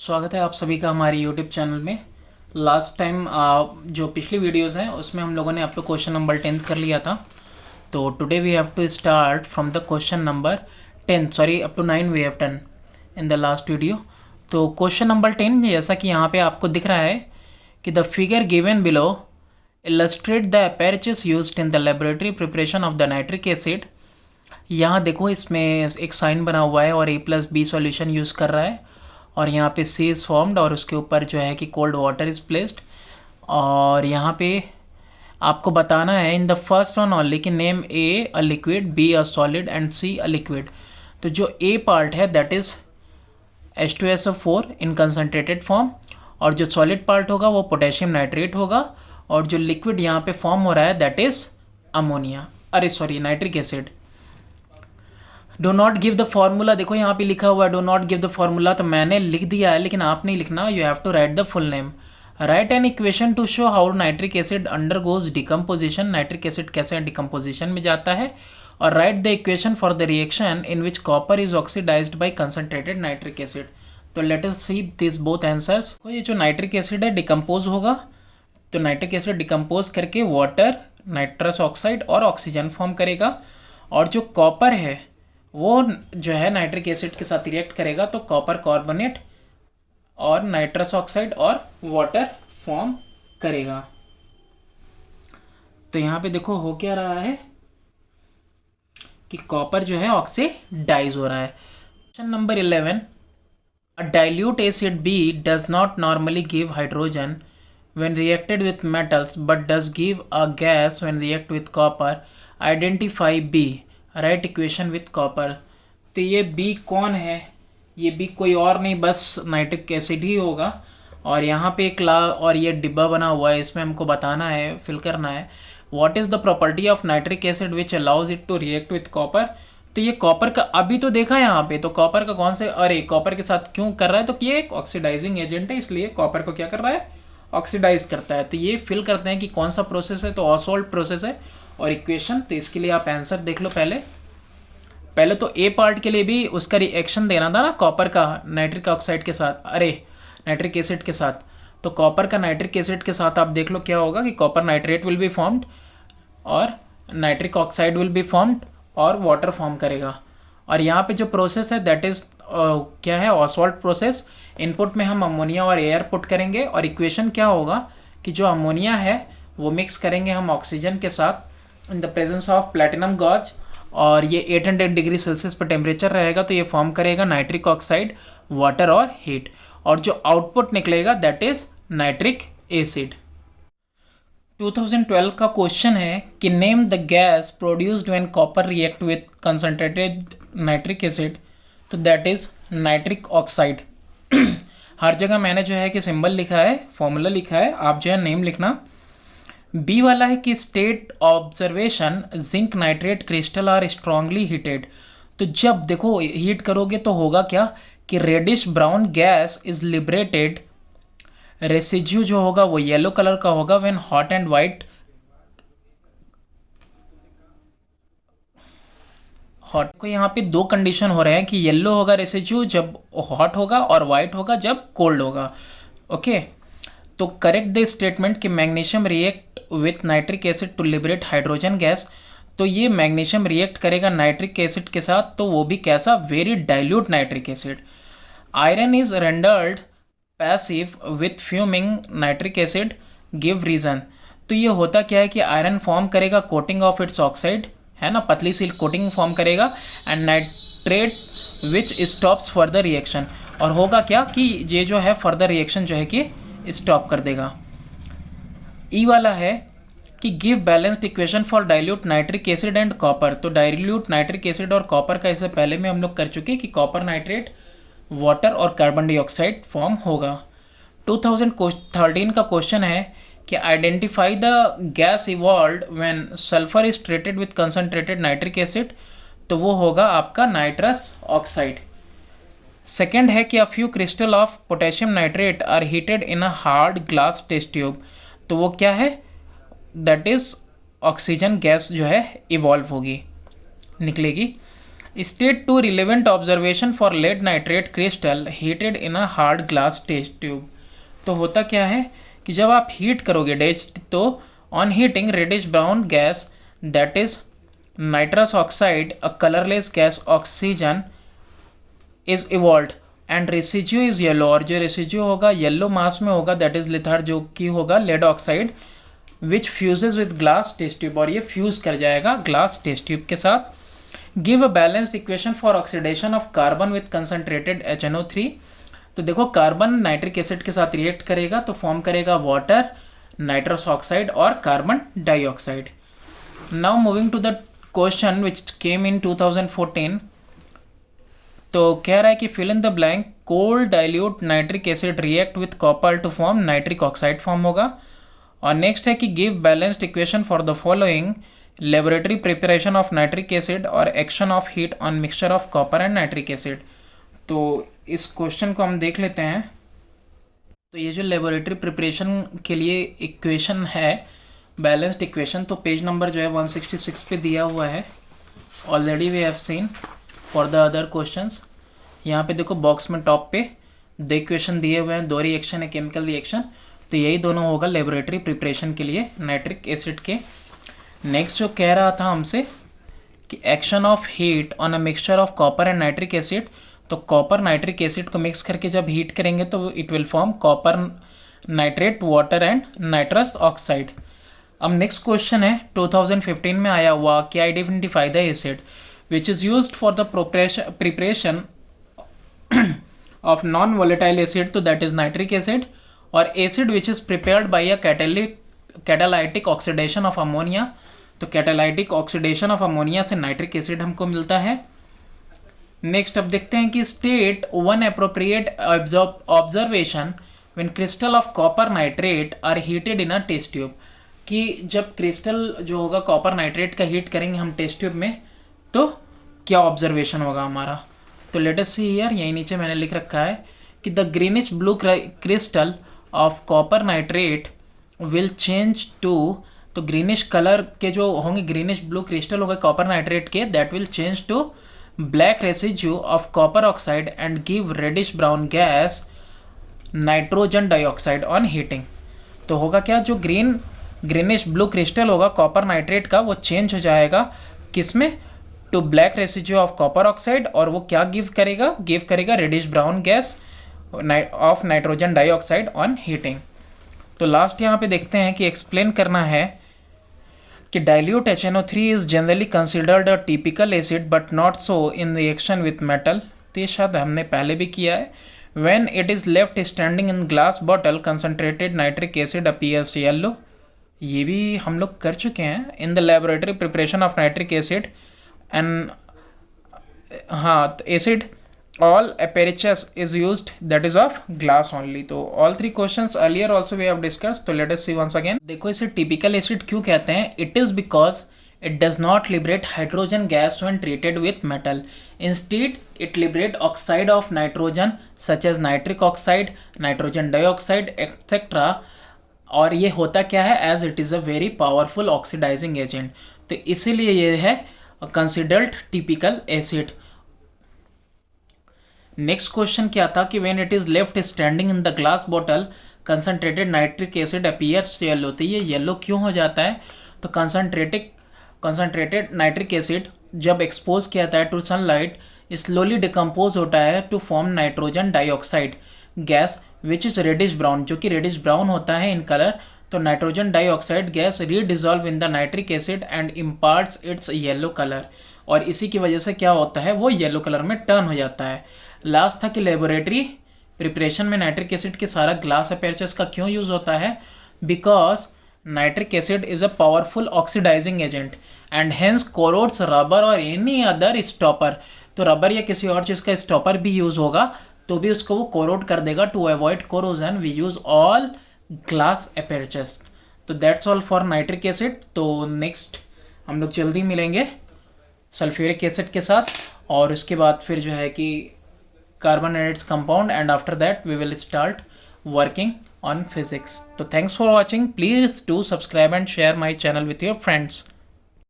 स्वागत है आप सभी का हमारे यूट्यूब चैनल में। लास्ट टाइम जो पिछली वीडियोस हैं उसमें हम लोगों ने अप टू क्वेश्चन नंबर 10 कर लिया था। तो today we have to start from the question number 10, sorry up to 9 we have done in the last video. तो क्वेश्चन नंबर 10 जैसा कि यहाँ पे आपको दिख रहा है कि the figure given below illustrate the apparatuses used in the laboratory preparation of the nitric acid. यहाँ देखो इसमें एक साइन बना हुआ है और A+B सॉल्यूशन यूज़ कर रहा है और यहाँ पे C इज़ फॉर्म्ड और उसके ऊपर जो है कि कोल्ड वाटर इज़ प्लेस्ड। और यहाँ पे आपको बताना है in the first one only कि name A a liquid, B a solid and C a liquid. तो जो A पार्ट है that is H2SO4 in concentrated form और जो सॉलिड पार्ट होगा वो पोटेशियम नाइट्रेट होगा और जो लिक्विड यहाँ पे फॉर्म हो रहा है that is ammonia, nitric acid. Do not give the formula, देखो यहाँ पे लिखा हुआ है do not give the formula, तो मैंने लिख दिया है लेकिन आप नहीं लिखना, you have to write the full name. Write an equation to show how nitric acid undergoes decomposition, nitric acid कैसे डिकम्पोजिशन में जाता है। और write the equation for the reaction in which copper is oxidised bye concentrated nitric acid. तो let us see this both answers. तो ये जो nitric acid है डिकम्पोज होगा, तो नाइट्रिक एसिड डिकम्पोज करके वाटर, नाइट्रस ऑक्साइड और ऑक्सीजन फॉर्म करेगा। और जो कॉपर है वो जो है नाइट्रिक एसिड के साथ रिएक्ट करेगा तो कॉपर कार्बोनेट और नाइट्रस ऑक्साइड और वाटर फॉर्म करेगा। तो यहाँ पे देखो हो क्या रहा है कि कॉपर जो है ऑक्सीडाइज हो रहा है। Question number 11, a dilute acid B does not normally give hydrogen when reacted with metals but does give a gas when react with copper. Identify B. Right equation with copper. तो ये B कौन है? ये B कोई और नहीं बस nitric acid ही होगा। और यहाँ पे एक और ये डिब्बा बना हुआ है, इसमें हमको बताना है, फिल करना है what is the property of nitric acid which allows it to react with copper. तो ये कॉपर का अभी तो देखा यहाँ पे, तो कॉपर का कौन से कॉपर के साथ क्यों कर रहा है, तो ये एक ऑक्सीडाइजिंग एजेंट है इसलिए कॉपर को क्या कर रहा है, ऑक्सीडाइज करता है। तो ये फिल करते हैं कि कौन सा प्रोसेस है, तो ऑसोल्ट प्रोसेस है। और इक्वेशन, तो इसके लिए आप आंसर देख लो। पहले तो ए पार्ट के लिए भी उसका रिएक्शन देना था ना कॉपर का नाइट्रिक ऑक्साइड के साथ, नाइट्रिक एसिड के साथ। तो कॉपर का नाइट्रिक एसिड के साथ आप देख लो क्या होगा कि copper nitrate will be formed और nitric oxide will be formed और वाटर फॉर्म करेगा। और यहाँ पे जो प्रोसेस है दैट इज़ क्या है, ऑसोल्ट प्रोसेस। इनपुट में हम अमोनिया और एयर पुट करेंगे और इक्वेशन क्या होगा कि जो अमोनिया है वो मिक्स करेंगे हम ऑक्सीजन के साथ in the presence of platinum gauze और ये 800 डिग्री सेल्सियस पर टेम्परेचर रहेगा। तो ये फॉर्म करेगा नाइट्रिक ऑक्साइड, वाटर और हीट, और जो आउटपुट निकलेगा दैट इज नाइट्रिक एसिड। 2012 का क्वेश्चन है कि name the gas produced when copper react with concentrated nitric acid. तो दैट इज नाइट्रिक ऑक्साइड। हर जगह मैंने जो है कि सिंबल लिखा है, फॉर्मूला लिखा है, आप जो है नेम लिखना। बी वाला है कि state observation zinc nitrate crystal are strongly heated. तो जब देखो हीट करोगे तो होगा क्या कि reddish brown gas is liberated, residue जो होगा वो येलो कलर का होगा when hot and white. Hot को यहाँ पे दो कंडीशन हो रहे हैं कि येलो होगा रेसिड्यू जब हॉट होगा और वाइट होगा जब कोल्ड होगा। ओके, तो करेक्ट द स्टेटमेंट कि magnesium react with nitric acid to liberate hydrogen gas. तो ये मैग्नीशियम रिएक्ट करेगा नाइट्रिक एसिड के साथ, तो वो भी कैसा, very dilute nitric acid. Iron is rendered passive with fuming nitric acid, give reason. तो ये होता क्या है कि आयरन फॉर्म करेगा कोटिंग ऑफ इट्स ऑक्साइड, है ना, पतली सी कोटिंग फॉर्म करेगा and nitrate which stops further reaction. और होगा क्या कि ये जो है फर्दर रिएक्शन जो है कि स्टॉप कर देगा। ई वाला है कि give balanced equation for dilute nitric acid and copper. तो डाइल्यूट नाइट्रिक एसिड और कॉपर का इससे पहले में हम लोग कर चुके कि कॉपर नाइट्रेट, वाटर और कार्बन डाइऑक्साइड फॉर्म होगा। 2013 का क्वेश्चन है कि identify the gas evolved when sulphur is treated with concentrated nitric acid. तो वो होगा आपका नाइट्रस ऑक्साइड। सेकेंड है कि a few crystal of potassium nitrate are heated in a hard glass test tube. तो वो क्या है, दैट इज ऑक्सीजन गैस जो है इवॉल्व होगी, निकलेगी। State two relevant observation for lead nitrate crystal heated in a hard glass test tube. तो होता क्या है कि जब आप हीट करोगे डेस्ट तो on heating reddish brown gas that is nitrous oxide a colourless gas oxygen is evolve and residue is yellow, और जो रेसिड्यू होगा येलो मास में होगा दैट इज लिथार जो कि होगा lead oxide which fuses with glass test tube, और ये फ्यूज कर जाएगा ग्लास टेस्ट ट्यूब के साथ। Give a balanced equation for oxidation of carbon with concentrated HNO3। तो देखो कार्बन नाइट्रिक एसिड के साथ रिएक्ट करेगा तो फॉर्म करेगा वाटर, नाइट्रस ऑक्साइड और carbon dioxide. Now moving to the question which came in 2014। तो कह रहा है कि fill in the blank cold dilute nitric acid react with copper to form nitric oxide form होगा। और नेक्स्ट है कि give balanced equation for the following laboratory preparation of nitric acid और action of heat on mixture of copper and nitric acid. तो इस question को हम देख लेते हैं। तो ये जो लेबोरेटरी प्रिपरेशन के लिए इक्वेशन है बैलेंस्ड इक्वेशन, तो पेज नंबर जो है 166 पे दिया हुआ है। Already we have seen for the other questions. यहाँ पे देखो बॉक्स में टॉप पे दो इक्वेशन दिए हुए हैं, दो रिएक्शन है केमिकल रिएक्शन, तो यही दोनों होगा लेबोरेटरी प्रिपरेशन के लिए नाइट्रिक एसिड के। नेक्स्ट जो कह रहा था हमसे कि action of heat on a mixture of copper and nitric acid, तो कॉपर नाइट्रिक एसिड को मिक्स करके जब हीट करेंगे तो it will form copper nitrate water and nitrous oxide. अब नेक्स्ट क्वेश्चन है 2015 में आया हुआ कि identify the acid which is used for the preparation of non volatile acid, तो दैट इज नाइट्रिक एसिड, और acid which is prepared by a catalytic oxidation of ammonia. तो catalytic oxidation of ammonia से nitric acid हमको मिलता है। Next अब देखते हैं कि state one appropriate observation when crystal of copper nitrate are heated in a test tube, कि जब क्रिस्टल जो होगा कॉपर नाइट्रेट का हीट करेंगे हम टेस्ट ट्यूब में तो क्या ऑब्जर्वेशन होगा हमारा। तो लेट अस सी हियर, यहीं नीचे मैंने लिख रखा है कि the greenish blue crystal of copper nitrate will change to, तो ग्रीनिश कलर के जो होंगे ग्रीनिश ब्लू क्रिस्टल होंगे कॉपर नाइट्रेट के, that will change to black residue of copper oxide and give reddish brown gas nitrogen dioxide on heating. तो होगा क्या, जो ग्रीनिश ब्लू क्रिस्टल होगा कॉपर नाइट्रेट का वो चेंज हो जाएगा किसमें, to black residue of copper oxide, और वो क्या गिव करेगा reddish brown gas of nitrogen dioxide on heating. तो लास्ट यहाँ पे देखते हैं कि एक्सप्लेन करना है कि dilute HNO3 is generally considered a typical acid but not so in reaction with metal. तो ये शायद हमने पहले भी किया है। When it is left standing in glass bottle concentrated nitric acid appears yellow, ये भी हम लोग कर चुके हैं in the laboratory preparation of nitric acid and हाँ acid all apparatus is used that is of glass only। तो all three questions earlier also we have discussed, तो let us see once again। देखो इसे typical acid क्यों कहते हैं, it is because it does not liberate hydrogen gas when treated with metal, instead it liberate oxide of nitrogen such as nitric oxide, nitrogen dioxide etc। और ये होता क्या है, as it is a very powerful oxidizing agent, तो इसीलिए ये है considered typical acid। Next question क्या था कि when it is left standing in the glass bottle concentrated nitric acid appears yellow, तो ये येलो क्यों हो जाता है, तो कंसनट्रेटेड नाइट्रिक एसिड जब एक्सपोज किया जाता है टू सनलाइट स्लोली डिकम्पोज होता है to form nitrogen dioxide gas which is reddish brown, जो कि रेडिश ब्राउन होता है इन कलर। तो nitrogen dioxide gas redissolve in the nitric acid and imparts it's yellow colour, और इसी की वजह से क्या होता है वो येलो कलर में टर्न हो जाता है। लास्ट था कि लेबोरेटरी प्रिपरेशन में नाइट्रिक एसिड के सारा ग्लास अपेरेचर्स का क्यों यूज़ होता है, because nitric acid is a powerful oxidising agent and hence corrodes rubber और एनी अदर स्टॉपर। तो रबर या किसी और चीज़ का स्टॉपर भी यूज़ होगा तो भी उसको वो कोरोड कर देगा। To avoid corrosion we use all glass apparatuses. तो that's all for nitric acid. तो नेक्स्ट हम लोग जल्दी मिलेंगे सल्फ्यूरिक एसिड के साथ, और उसके बाद फिर जो है कि carbonates compound, and after that we will start working on physics. So thanks for watching. Please do subscribe and share my channel with your friends.